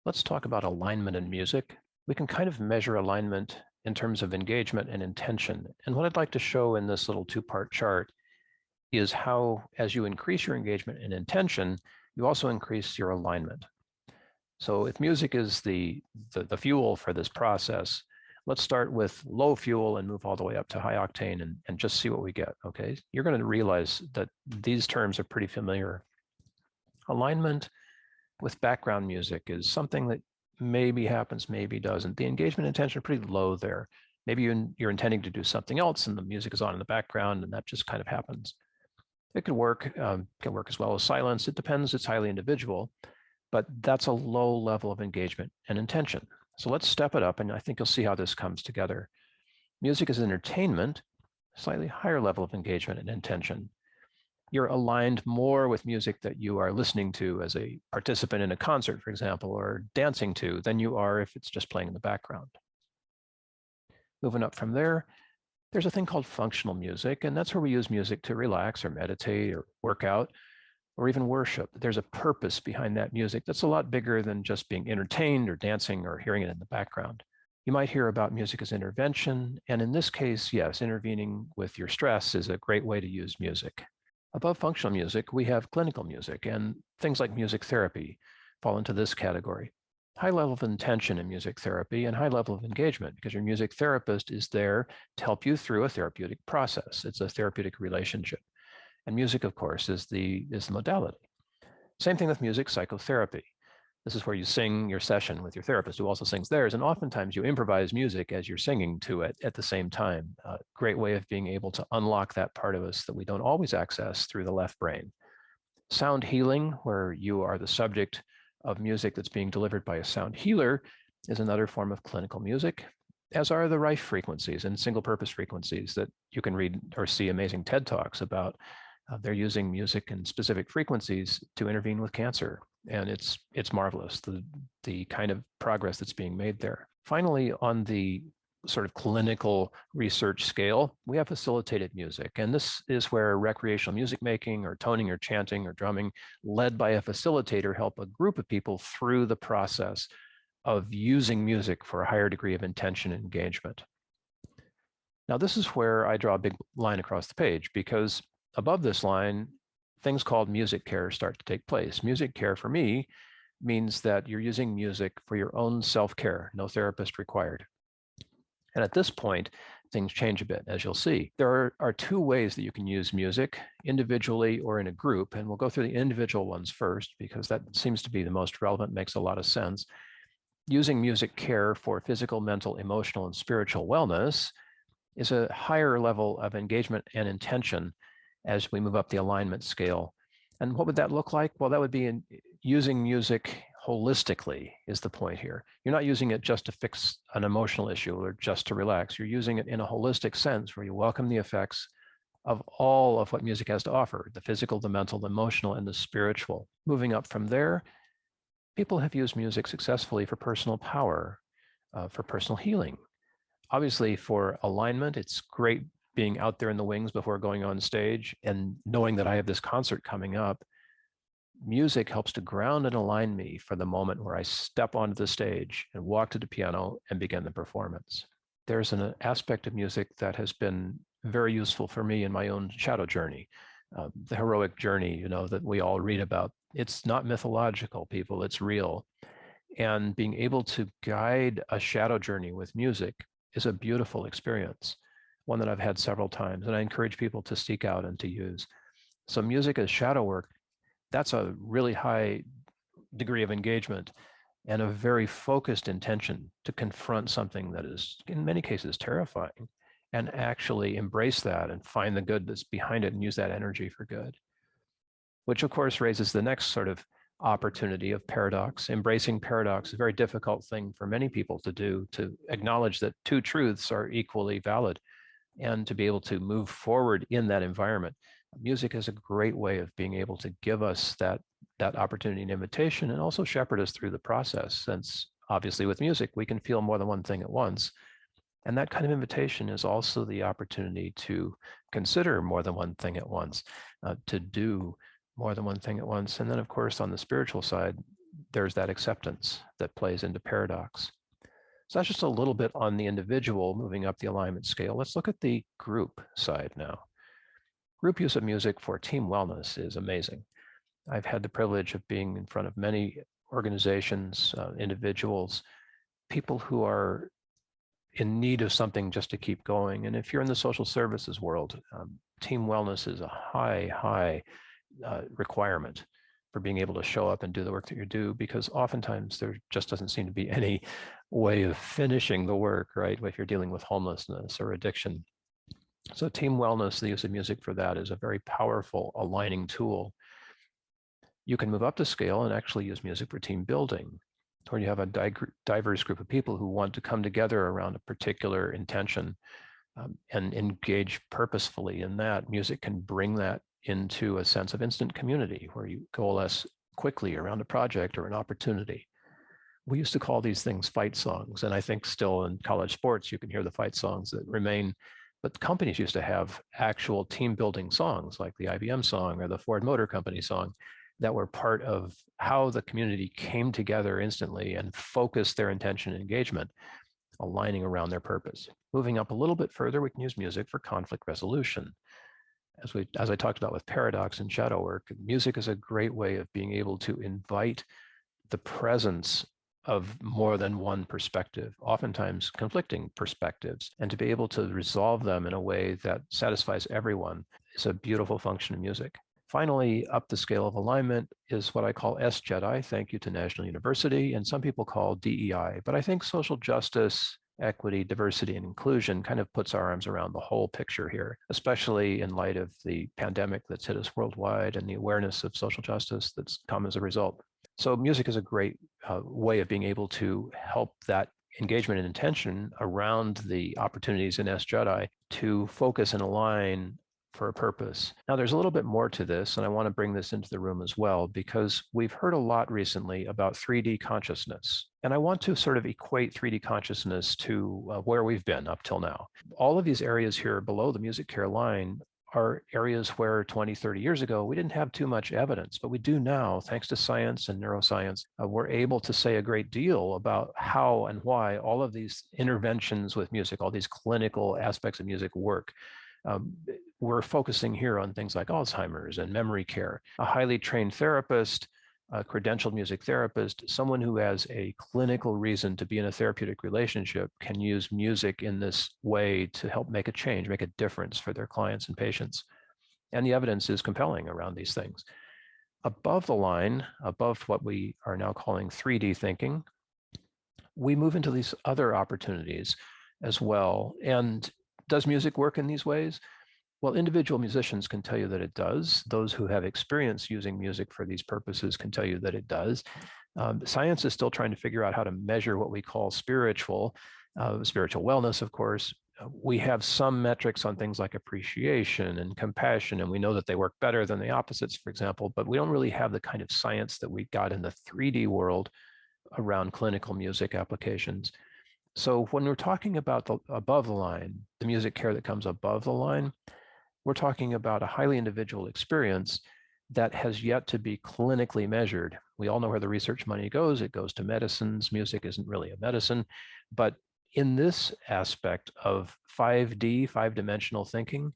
Let's talk about alignment in music. We can kind of measure alignment in terms of engagement and intention. And what I'd like to show in this little two-part chart is how, as you increase your engagement and intention, you also increase your alignment. So if music is the fuel for this process, let's start with low fuel and move all the way up to high octane and just see what we get, okay? You're going to realize that these terms are pretty familiar. Alignment with background music is something that maybe happens, maybe doesn't. The engagement intention are pretty low there. Maybe you're intending to do something else and the music is on in the background and that just kind of happens. It can work as well as silence. It depends, it's highly individual, but that's a low level of engagement and intention. So let's step it up and I think you'll see how this comes together. Music is entertainment, slightly higher level of engagement and intention. You're aligned more with music that you are listening to as a participant in a concert, for example, or dancing to than you are if it's just playing in the background. Moving up from there, there's a thing called functional music, and that's where we use music to relax or meditate or work out or even worship. There's a purpose behind that music that's a lot bigger than just being entertained or dancing or hearing it in the background. You might hear about music as intervention, and in this case, yes, intervening with your stress is a great way to use music. Above functional music, we have clinical music, and things like music therapy fall into this category. High level of intention in music therapy and high level of engagement because your music therapist is there to help you through a therapeutic process. It's a therapeutic relationship. And music, of course, is the modality. Same thing with music psychotherapy. This is where you sing your session with your therapist who also sings theirs. And oftentimes you improvise music as you're singing to it at the same time. A great way of being able to unlock that part of us that we don't always access through the left brain. Sound healing, where you are the subject of music that's being delivered by a sound healer, is another form of clinical music, as are the Rife frequencies and single purpose frequencies that you can read or see amazing TED Talks about. They're using music and specific frequencies to intervene with cancer. And it's marvelous, the kind of progress that's being made there. Finally, on the sort of clinical research scale, we have facilitated music. And this is where recreational music making or toning or chanting or drumming led by a facilitator help a group of people through the process of using music for a higher degree of intention and engagement. Now, this is where I draw a big line across the page because above this line, things called music care start to take place. Music care for me means that you're using music for your own self-care, no therapist required. And at this point, things change a bit, as you'll see. There are two ways that you can use music, individually or in a group. And we'll go through the individual ones first, because that seems to be the most relevant, makes a lot of sense. Using music care for physical, mental, emotional, and spiritual wellness is a higher level of engagement and intention as we move up the alignment scale. And what would that look like? Well, that would be using music holistically is the point here. You're not using it just to fix an emotional issue or just to relax. You're using it in a holistic sense where you welcome the effects of all of what music has to offer, the physical, the mental, the emotional, and the spiritual. Moving up from there, people have used music successfully for personal power, for personal healing. Obviously, for alignment, it's great being out there in the wings before going on stage and knowing that I have this concert coming up. Music helps to ground and align me for the moment where I step onto the stage and walk to the piano and begin the performance. There's an aspect of music that has been very useful for me in my own shadow journey, the heroic journey, that we all read about. It's not mythological, people, it's real. And being able to guide a shadow journey with music is a beautiful experience, one that I've had several times, and I encourage people to seek out and to use. So music as shadow work, that's a really high degree of engagement and a very focused intention to confront something that is, in many cases, terrifying, and actually embrace that and find the good that's behind it and use that energy for good. Which, of course, raises the next sort of opportunity of paradox. Embracing paradox is a very difficult thing for many people to do, to acknowledge that two truths are equally valid and to be able to move forward in that environment. Music is a great way of being able to give us that opportunity and invitation and also shepherd us through the process, since obviously with music, we can feel more than one thing at once. And that kind of invitation is also the opportunity to consider more than one thing at once, to do more than one thing at once. And then, of course, on the spiritual side, there's that acceptance that plays into paradox. So that's just a little bit on the individual moving up the alignment scale. Let's look at the group side now. Group use of music for team wellness is amazing. I've had the privilege of being in front of many organizations, individuals, people who are in need of something just to keep going. And if you're in the social services world, team wellness is a high requirement for being able to show up and do the work that you do, because oftentimes there just doesn't seem to be any way of finishing the work, right? If you're dealing with homelessness or addiction. So team wellness, the use of music for that, is a very powerful aligning tool. You can move up the scale and actually use music for team building, where you have a diverse group of people who want to come together around a particular intention and engage purposefully in that. Music can bring that into a sense of instant community where you coalesce quickly around a project or an opportunity. We used to call these things fight songs, and I think still in college sports you can hear the fight songs that remain. But companies used to have actual team building songs like the IBM song or the Ford Motor Company song that were part of how the community came together instantly and focused their intention and engagement, aligning around their purpose. Moving up a little bit further, we can use music for conflict resolution. As I talked about with paradox and shadow work, music is a great way of being able to invite the presence of more than one perspective, oftentimes conflicting perspectives, and to be able to resolve them in a way that satisfies everyone is a beautiful function of music. Finally, up the scale of alignment is what I call S-Jedi, thank you to National University, and some people call DEI. But I think social justice, equity, diversity, and inclusion kind of puts our arms around the whole picture here, especially in light of the pandemic that's hit us worldwide and the awareness of social justice that's come as a result. So music is a great way of being able to help that engagement and intention around the opportunities in S-Jedi to focus and align for a purpose. Now, there's a little bit more to this, and I want to bring this into the room as well, because we've heard a lot recently about 3D consciousness. And I want to sort of equate 3D consciousness to where we've been up till now. All of these areas here below the music care line are areas where 20, 30 years ago, we didn't have too much evidence, but we do now, thanks to science and neuroscience. We're able to say a great deal about how and why all of these interventions with music, all these clinical aspects of music work. We're focusing here on things like Alzheimer's and memory care. A highly trained therapist, a credentialed music therapist, someone who has a clinical reason to be in a therapeutic relationship can use music in this way to help make a change, make a difference for their clients and patients. And the evidence is compelling around these things. Above the line, above what we are now calling 3D thinking, we move into these other opportunities as well. And does music work in these ways? Well, individual musicians can tell you that it does. Those who have experience using music for these purposes can tell you that it does. Science is still trying to figure out how to measure what we call spiritual wellness, of course. We have some metrics on things like appreciation and compassion, and we know that they work better than the opposites, for example, but we don't really have the kind of science that we got in the 3D world around clinical music applications. So when we're talking about the above the line, the music care that comes above the line, we're talking about a highly individual experience that has yet to be clinically measured. We all know where the research money goes. It goes to medicines. Music isn't really a medicine. But in this aspect of 5D, five-dimensional thinking,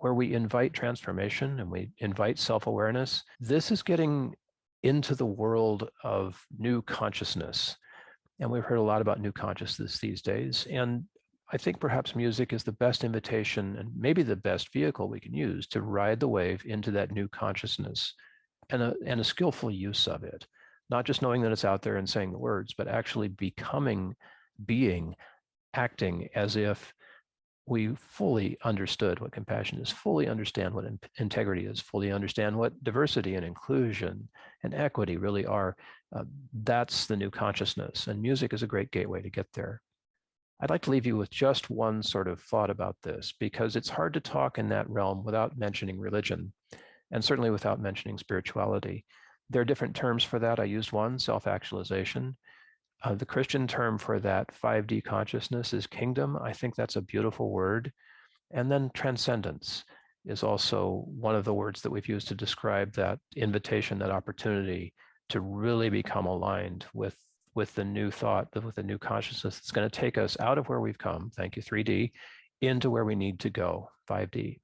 where we invite transformation and we invite self-awareness, this is getting into the world of new consciousness. And we've heard a lot about new consciousness these days. And I think perhaps music is the best invitation and maybe the best vehicle we can use to ride the wave into that new consciousness and a skillful use of it. Not just knowing that it's out there and saying the words, but actually becoming, being, acting as if we fully understood what compassion is, fully understand what integrity is, fully understand what diversity and inclusion and equity really are. That's the new consciousness, and music is a great gateway to get there. I'd like to leave you with just one sort of thought about this, because it's hard to talk in that realm without mentioning religion, and certainly without mentioning spirituality. There are different terms for that. I used one, self-actualization. The Christian term for that 5D consciousness is kingdom. I think that's a beautiful word. And then transcendence is also one of the words that we've used to describe that invitation, that opportunity to really become aligned with the new thought, with the new consciousness. It's going to take us out of where we've come, thank you, 3D, into where we need to go, 5D.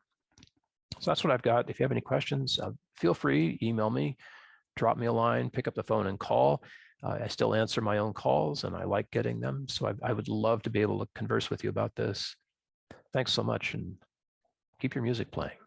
So that's what I've got. If you have any questions, feel free, email me, drop me a line, pick up the phone and call. I still answer my own calls and I like getting them. So I would love to be able to converse with you about this. Thanks so much and keep your music playing.